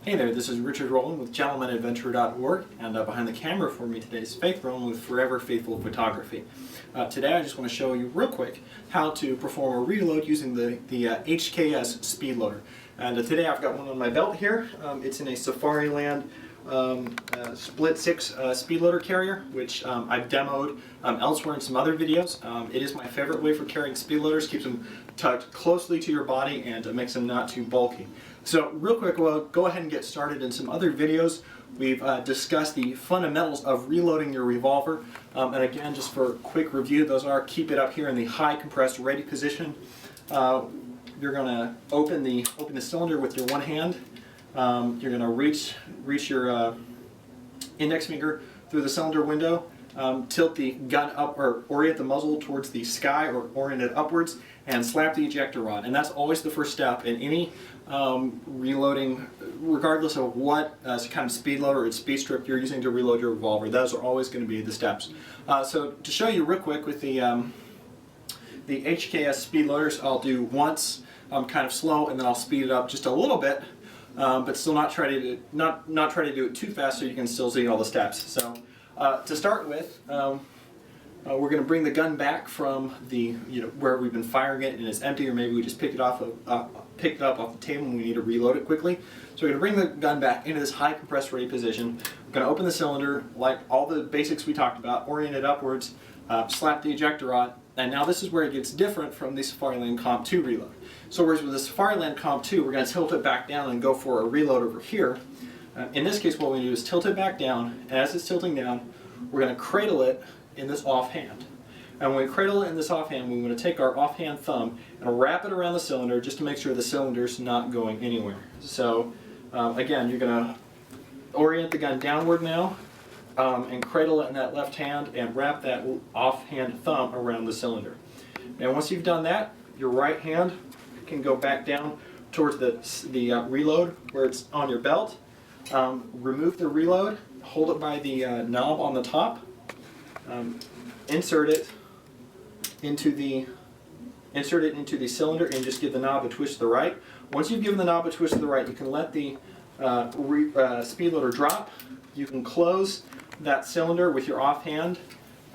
Hey there, this is Richard Rowland with gentlemanadventure.org, and behind the camera for me today is Faith Rowland with Forever Faithful Photography. Today I just want to show you real quick how to perform a reload using the HKS Speedloader. And today I've got one on my belt here. It's in a Safariland split 6 speedloader carrier, which I've demoed elsewhere in some other videos. It is my favorite way for carrying speedloaders. Keeps them tucked closely to your body and makes them not too bulky. So real quick, we'll go ahead and get started. In some other videos we've discussed the fundamentals of reloading your revolver, and again, just for a quick review, those are: keep it up here in the high compressed ready position. You're going to open the cylinder with your one hand. You're going to reach your index finger through the cylinder window, tilt the gun up or orient the muzzle towards the sky or orient it upwards, and slap the ejector rod. And that's always the first step in any reloading, regardless of what kind of speed loader or speed strip you're using to reload your revolver. Those are always going to be the steps. So to show you real quick with the HKS speed loaders, I'll do once kind of slow, and then I'll speed it up just a little bit, but still not try to do it too fast so you can still see all the steps. So to start with, we're going to bring the gun back from the where we've been firing it and it's empty, or maybe we just picked it up off the table and we need to reload it quickly. So we're going to bring the gun back into this high compressed ready position. We're going to open the cylinder like all the basics we talked about, orient it upwards, slap the ejector rod, and now this is where it gets different from the Safariland Comp 2 reload. So whereas with the Safariland Comp 2, we're going to tilt it back down and go for a reload over here. In this case, what we do is tilt it back down, and as it's tilting down, we're going to cradle it in this offhand. And when we cradle it in this offhand, we want to take our offhand thumb and wrap it around the cylinder just to make sure the cylinder's not going anywhere. So again, you're going to orient the gun downward now, and cradle it in that left hand and wrap that offhand thumb around the cylinder. Now once you've done that, your right hand can go back down towards the reload where it's on your belt. Remove the reload, hold it by the knob on the top, insert it into the cylinder, and just give the knob a twist to the right. Once you've given the knob a twist to the right, you can let the speed loader drop. You can close that cylinder with your offhand,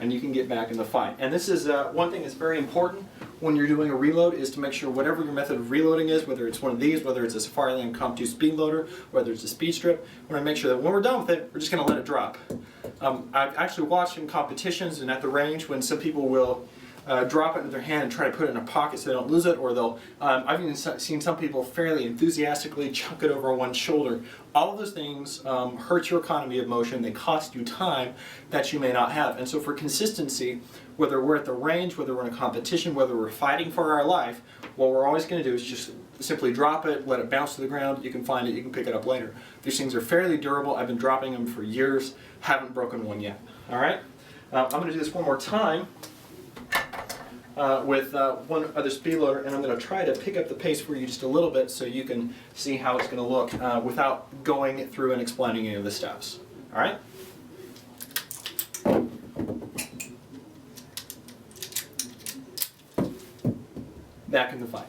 and you can get back in the fight. And this is one thing that's very important when you're doing a reload, is to make sure whatever your method of reloading is, whether it's one of these, whether it's a Safariland Comp 2 speed loader, whether it's a speed strip, we want to make sure that when we're done with it, we're just going to let it drop. I've actually watched in competitions and at the range when some people will drop it in their hand and try to put it in a pocket so they don't lose it, or they'll, I've even seen some people fairly enthusiastically chuck it over one shoulder. All of those things hurt your economy of motion. They cost you time that you may not have. And so for consistency, whether we're at the range, whether we're in a competition, whether we're fighting for our life, what we're always going to do is just simply drop it, let it bounce to the ground. You can find it, you can pick it up later. These things are fairly durable. I've been dropping them for years, haven't broken one yet. All right? I'm going to do this one more time with one other speed loader, and I'm going to try to pick up the pace for you just a little bit so you can see how it's going to look without going through and explaining any of the steps. All right? Back in the fight.